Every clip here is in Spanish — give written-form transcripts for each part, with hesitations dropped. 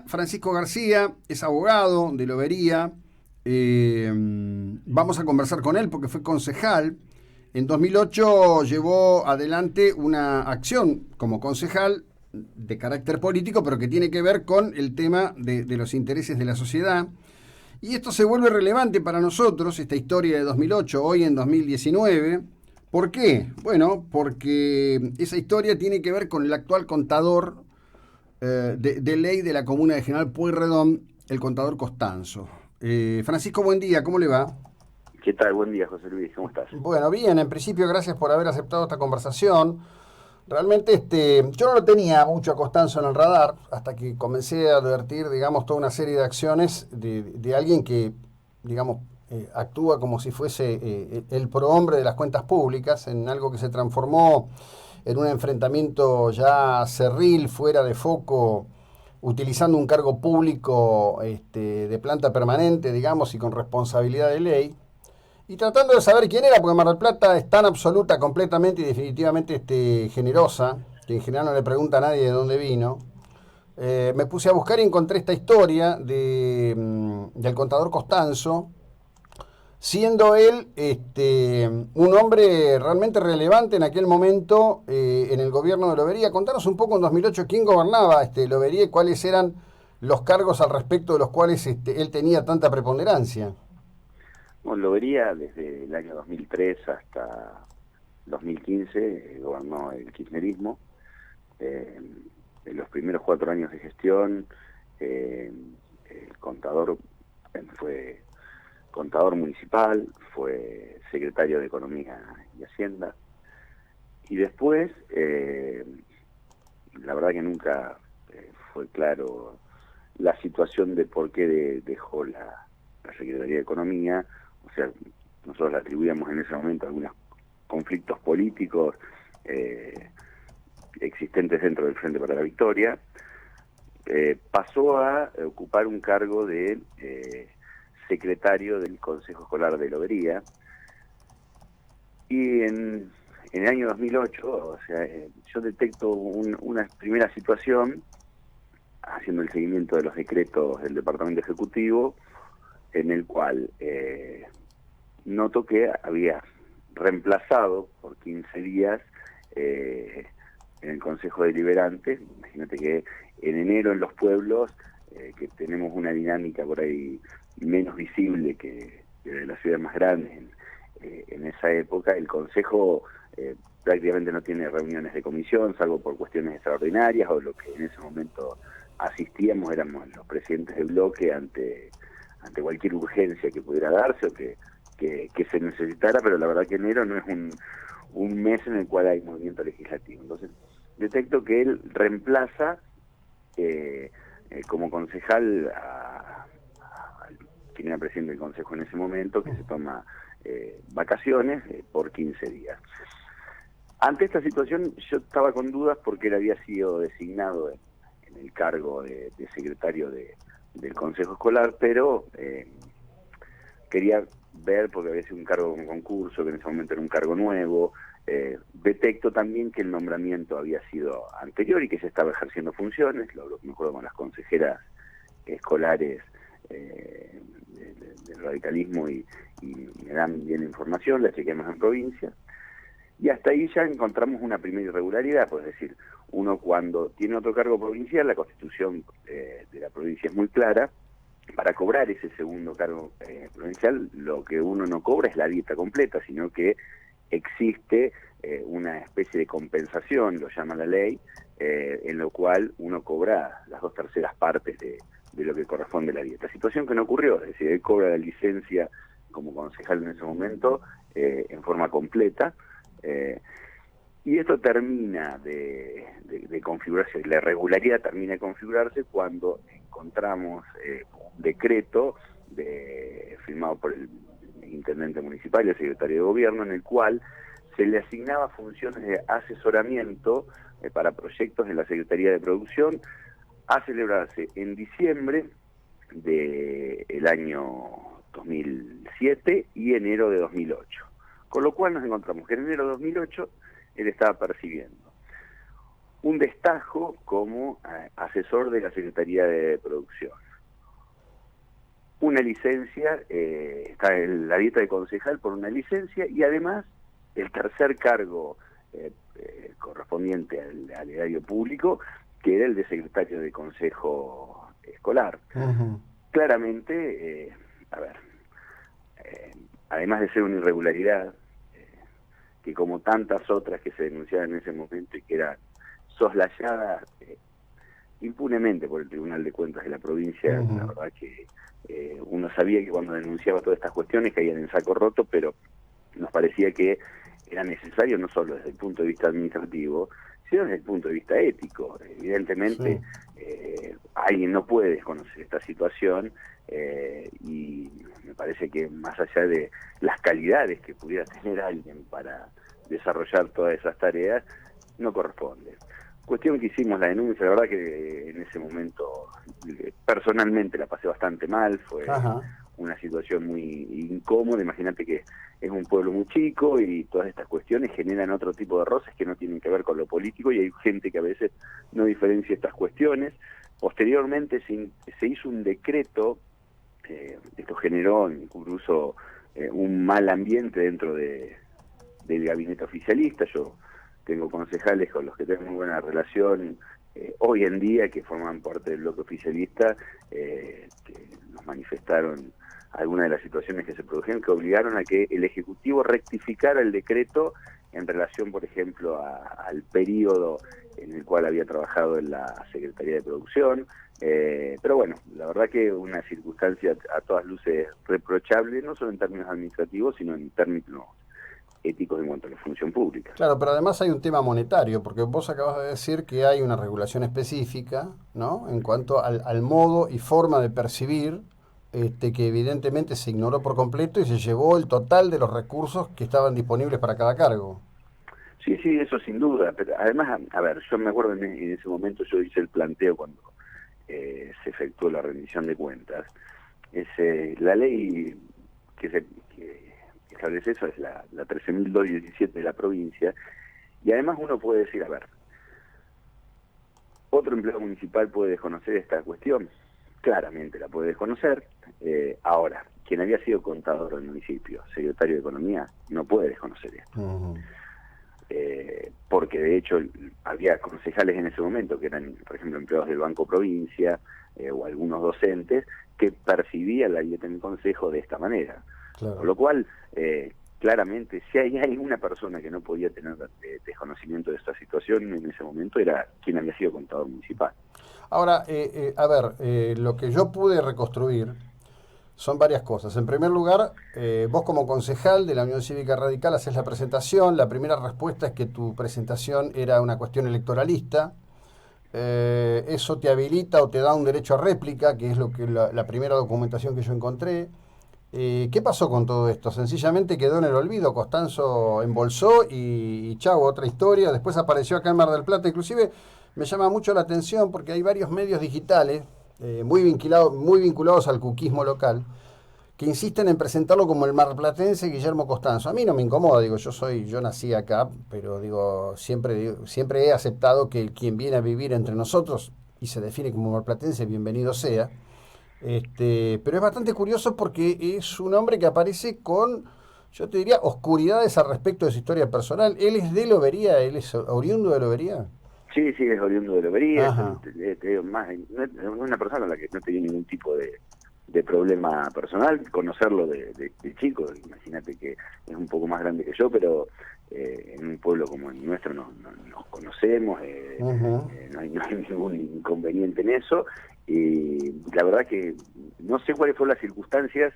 Francisco García es abogado de Lobería. Vamos a conversar con él porque fue concejal. En 2008 llevó adelante una acción como concejal de carácter político, pero que tiene que ver con el tema de los intereses de la sociedad. Y esto se vuelve relevante para nosotros, esta historia de 2008, hoy en 2019. ¿Por qué? Bueno, porque esa historia tiene que ver con el actual contador de ley de la comuna de General Pueyrredón, el contador Costanzo. Francisco, buen día, ¿cómo le va? ¿Qué tal? Buen día, José Luis, ¿cómo estás? Bueno, bien, en principio gracias por haber aceptado esta conversación. Realmente yo no lo tenía mucho a Costanzo en el radar hasta que comencé a advertir, digamos, toda una serie de acciones de alguien que, digamos, actúa como si fuese el prohombre de las cuentas públicas, en algo que se transformó en un enfrentamiento ya cerril, fuera de foco, utilizando un cargo público de planta permanente, digamos, y con responsabilidad de ley. Y tratando de saber quién era, porque Mar del Plata es tan absoluta, completamente y definitivamente generosa, que en general no le pregunta a nadie de dónde vino. Me puse a buscar y encontré esta historia del contador Costanzo, siendo él un hombre realmente relevante en aquel momento en el gobierno de Lobería. Contanos un poco en 2008 quién gobernaba Lobería y cuáles eran los cargos al respecto de los cuales él tenía tanta preponderancia. Bueno, lo vería desde el año 2003 hasta 2015, gobernó el kirchnerismo. Eh, en los primeros 4 años de gestión, eh, el contador fue contador municipal, fue secretario de Economía y Hacienda, y después, la verdad que nunca fue claro la situación de por qué dejó la Secretaría de Economía. O sea, nosotros le atribuíamos en ese momento algunos conflictos políticos existentes dentro del Frente para la Victoria. Pasó a ocupar un cargo de secretario del Consejo Escolar de Lobería, y en el año 2008, o sea, yo detecto una primera situación haciendo el seguimiento de los decretos del Departamento Ejecutivo, en el cual noto que había reemplazado por 15 días en el Consejo Deliberante. Imagínate que en enero en los pueblos, que tenemos una dinámica por ahí menos visible que de las ciudades más grandes en esa época, el Consejo prácticamente no tiene reuniones de comisión, salvo por cuestiones extraordinarias, o lo que en ese momento asistíamos éramos los presidentes de bloque ante cualquier urgencia que pudiera darse o que se necesitara, pero la verdad que enero no es un mes en el cual hay movimiento legislativo. Entonces, detecto que él reemplaza como concejal al quien era presidente del Consejo en ese momento, que se toma vacaciones por 15 días. Ante esta situación yo estaba con dudas porque él había sido designado en el cargo de secretario del Consejo Escolar, pero quería ver, porque había sido un cargo con concurso, que en ese momento era un cargo nuevo. Detecto también que el nombramiento había sido anterior y que se estaba ejerciendo funciones, me acuerdo con las consejeras escolares del radicalismo, y me dan bien información, la chequeamos en provincia. Y hasta ahí ya encontramos una primera irregularidad, pues es decir, uno cuando tiene otro cargo provincial, la constitución de la provincia es muy clara. Para cobrar ese segundo cargo provincial, lo que uno no cobra es la dieta completa, sino que existe una especie de compensación, lo llama la ley, en lo cual uno cobra las 2/3 partes de lo que corresponde a la dieta. Situación que no ocurrió, es decir, él cobra la licencia como concejal en ese momento en forma completa. Y esto termina de configurarse, la irregularidad termina de configurarse cuando encontramos un decreto firmado por el intendente municipal y el secretario de gobierno, en el cual se le asignaba funciones de asesoramiento para proyectos de la Secretaría de Producción, a celebrarse en diciembre del año 2007 y enero de 2008. Con lo cual nos encontramos que en enero de 2008 él estaba percibiendo un destajo como asesor de la Secretaría de Producción. Una licencia, está en la dieta de concejal por una licencia, y además el tercer cargo correspondiente al erario público, que era el de secretario de consejo escolar. Ujú. Claramente, además de ser una irregularidad, que como tantas otras que se denunciaban en ese momento y que eran soslayadas impunemente por el Tribunal de Cuentas de la provincia, la Ujú. verdad que uno sabía que cuando denunciaba todas estas cuestiones caían en saco roto, pero nos parecía que era necesario no solo desde el punto de vista administrativo, sino desde el punto de vista ético. Evidentemente, Sí. alguien no puede desconocer esta situación, y me parece que más allá de las calidades que pudiera tener alguien para desarrollar todas esas tareas, no corresponde. Cuestión que hicimos la denuncia, la verdad que en ese momento personalmente la pasé bastante mal, fue Ajá. una situación muy incómoda. Imagínate que es un pueblo muy chico y todas estas cuestiones generan otro tipo de roces que no tienen que ver con lo político, y hay gente que a veces no diferencia estas cuestiones. Posteriormente se hizo un decreto, esto generó incluso un mal ambiente dentro del gabinete oficialista. Yo tengo concejales con los que tengo muy buena relación hoy en día, que forman parte del bloque oficialista, que nos manifestaron algunas de las situaciones que se produjeron, que obligaron a que el Ejecutivo rectificara el decreto en relación, por ejemplo, al periodo en el cual había trabajado en la Secretaría de Producción. Pero bueno, la verdad que una circunstancia a todas luces reprochable, no solo en términos administrativos, sino en términos éticos en cuanto a la función pública. Claro, pero además hay un tema monetario, porque vos acabas de decir que hay una regulación específica, ¿no? En cuanto al modo y forma de percibir, que evidentemente se ignoró por completo y se llevó el total de los recursos que estaban disponibles para cada cargo. Sí, sí, eso sin duda, pero además, a ver, yo me acuerdo en ese momento, yo hice el planteo cuando se efectuó la rendición de cuentas. La ley que, que establece eso es la 13.217 de la provincia, y además uno puede decir, a ver, otro empleado municipal puede desconocer esta cuestión, claramente la puede desconocer. Ahora, quien había sido contador del municipio, secretario de Economía, no puede desconocer esto. Ujú. Porque de hecho había concejales en ese momento que eran, por ejemplo, empleados del Banco Provincia, o algunos docentes que percibían la dieta en el consejo de esta manera. Con Claro. lo cual, claramente, si hay alguna persona que no podía tener desconocimiento de esta situación en ese momento, era quien había sido contador municipal. Ahora, a ver, lo que yo pude reconstruir son varias cosas. En primer lugar, vos como concejal de la Unión Cívica Radical haces la presentación. La primera respuesta es que tu presentación era una cuestión electoralista. Eso te habilita o te da un derecho a réplica, que es lo que la primera documentación que yo encontré. ¿Qué pasó con todo esto? Sencillamente quedó en el olvido, Costanzo embolsó y chau, otra historia. Después apareció acá en Mar del Plata, inclusive me llama mucho la atención porque hay varios medios digitales muy vinculados al cuquismo local que insisten en presentarlo como el marplatense Guillermo Costanzo. A mí no me incomoda, digo, yo nací acá, pero siempre he aceptado que quien viene a vivir entre nosotros y se define como marplatense, bienvenido sea. Pero es bastante curioso porque es un hombre que aparece con, yo te diría, oscuridades al respecto de su historia personal. Él es de Lobería, él es oriundo de Lobería. Sí, sí, es oriundo de Lobería, Ajá. te digo más, no es una persona con la que no tenía ningún tipo de problema personal. Conocerlo de chico, imagínate que es un poco más grande que yo, pero en un pueblo como el nuestro nos conocemos, Ujú. no hay ningún inconveniente en eso, y la verdad que no sé cuáles fueron las circunstancias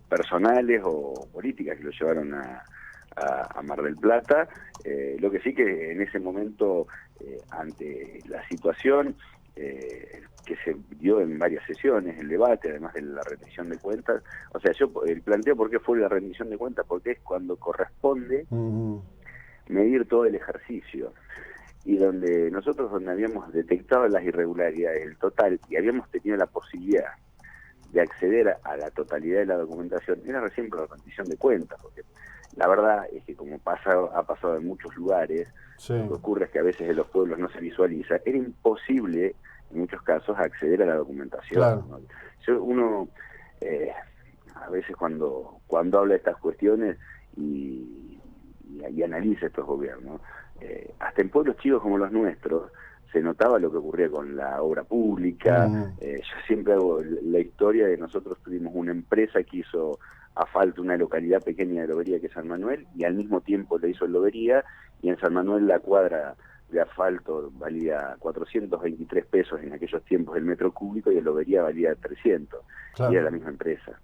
personales o políticas que lo llevaron a Mar del Plata. Lo que sí que en ese momento, ante la situación que se dio en varias sesiones, el debate, además de la rendición de cuentas, o sea, yo planteo por qué fue la rendición de cuentas, porque es cuando corresponde Ujú. medir todo el ejercicio, y donde habíamos detectado las irregularidades del total y habíamos tenido la posibilidad de acceder a la totalidad de la documentación, era recién por la rendición de cuentas, porque La verdad es que como ha pasado en muchos lugares, Sí, lo que ocurre es que a veces en los pueblos no se visualiza, era imposible en muchos casos acceder a la documentación, claro. ¿no? Uno a veces cuando habla de estas cuestiones y analiza estos gobiernos, hasta en pueblos chicos como los nuestros, se notaba lo que ocurría con la obra pública. Mm, Yo siempre hago la historia de nosotros tuvimos una empresa que hizo asfalto una localidad pequeña de Lobería que es San Manuel, y al mismo tiempo le hizo en Lobería, y en San Manuel la cuadra de asfalto valía 423 pesos en aquellos tiempos el metro cúbico, y en Lobería valía 300, y era claro. la misma empresa.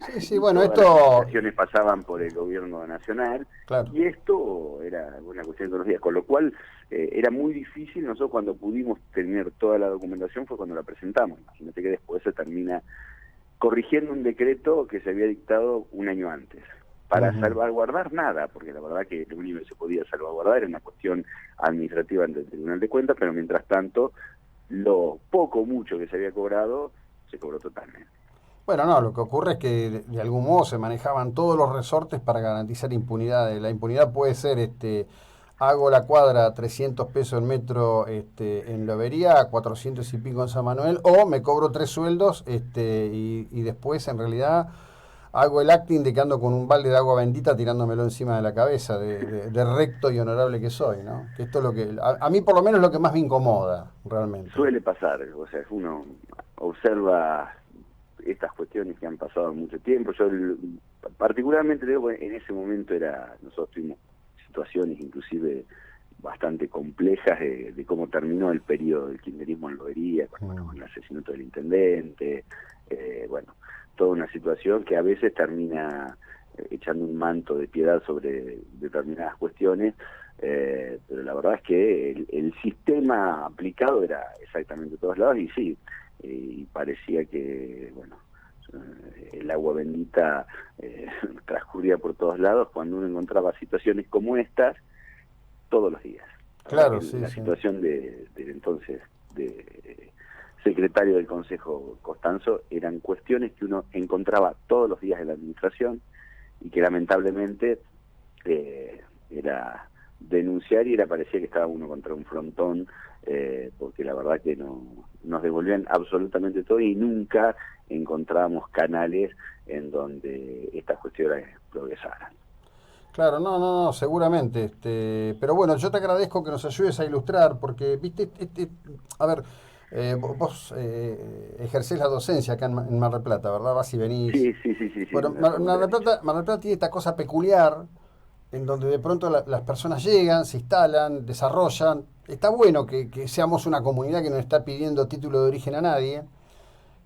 Sí, sí, Y bueno, todas las esto, licitaciones pasaban por el gobierno nacional, claro. y esto era una cuestión de todos los días, con lo cual era muy difícil. Nosotros cuando pudimos tener toda la documentación fue cuando la presentamos. Imagínate que después se termina corrigiendo un decreto que se había dictado un año antes, para Ujú. salvaguardar nada, porque la verdad que lo único que se podía salvaguardar era una cuestión administrativa ante el Tribunal de Cuentas, pero mientras tanto, lo poco mucho que se había cobrado, se cobró totalmente. Bueno, no, lo que ocurre es que de algún modo se manejaban todos los resortes para garantizar impunidad. La impunidad puede ser, hago la cuadra a 300 pesos el metro en Lobería, a 400 y pico en San Manuel, o me cobro 3 sueldos y después en realidad hago el acting de que ando con un balde de agua bendita tirándomelo encima de la cabeza, de recto y honorable que soy, ¿no? Que esto es lo que, a mí por lo menos es lo que más me incomoda, realmente. Suele pasar, o sea, uno observa estas cuestiones que han pasado mucho tiempo. Yo particularmente digo, en ese momento nosotros tuvimos situaciones inclusive bastante complejas de cómo terminó el periodo del kirchnerismo en Lobería, con el asesinato del intendente, bueno, toda una situación que a veces termina echando un manto de piedad sobre determinadas cuestiones, pero la verdad es que el sistema aplicado era exactamente de todos lados, y sí, y parecía que, bueno, el agua bendita transcurría por todos lados cuando uno encontraba situaciones como estas todos los días. La verdad Claro, que sí, la sí. situación del entonces de secretario del Consejo Costanzo eran cuestiones que uno encontraba todos los días en la administración, y que lamentablemente era denunciar, y parecía que estaba uno contra un frontón, porque la verdad que nos devolvían absolutamente todo, y nunca encontrábamos canales en donde estas cuestiones progresaran. Claro, no, no, no, seguramente. Pero bueno, yo te agradezco que nos ayudes a ilustrar, porque, viste, a ver, vos ejercés la docencia acá en Mar del Plata, ¿verdad? Vas y venís. Sí, sí, sí, sí, sí, Bueno, me acuerdo que lo has dicho. Mar del Plata tiene esta cosa peculiar, en donde de pronto las personas llegan, se instalan, desarrollan. Está bueno que seamos una comunidad que no está pidiendo título de origen a nadie,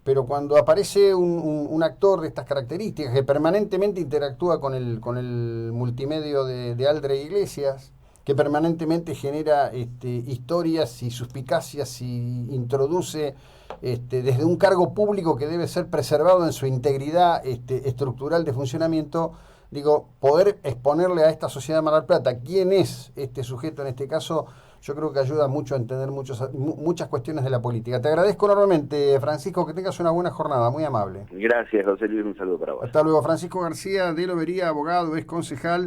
pero cuando aparece un actor de estas características que permanentemente interactúa con el multimedio de Aldre Iglesias, que permanentemente genera historias y suspicacias y introduce desde un cargo público que debe ser preservado en su integridad estructural de funcionamiento, digo, poder exponerle a esta sociedad de Mar del Plata quién es este sujeto en este caso, yo creo que ayuda mucho a entender muchas cuestiones de la política. Te agradezco enormemente, Francisco, que tengas una buena jornada, muy amable. Gracias, José Luis, un saludo para vos. Hasta luego. Francisco García de Lobería, abogado, es concejal.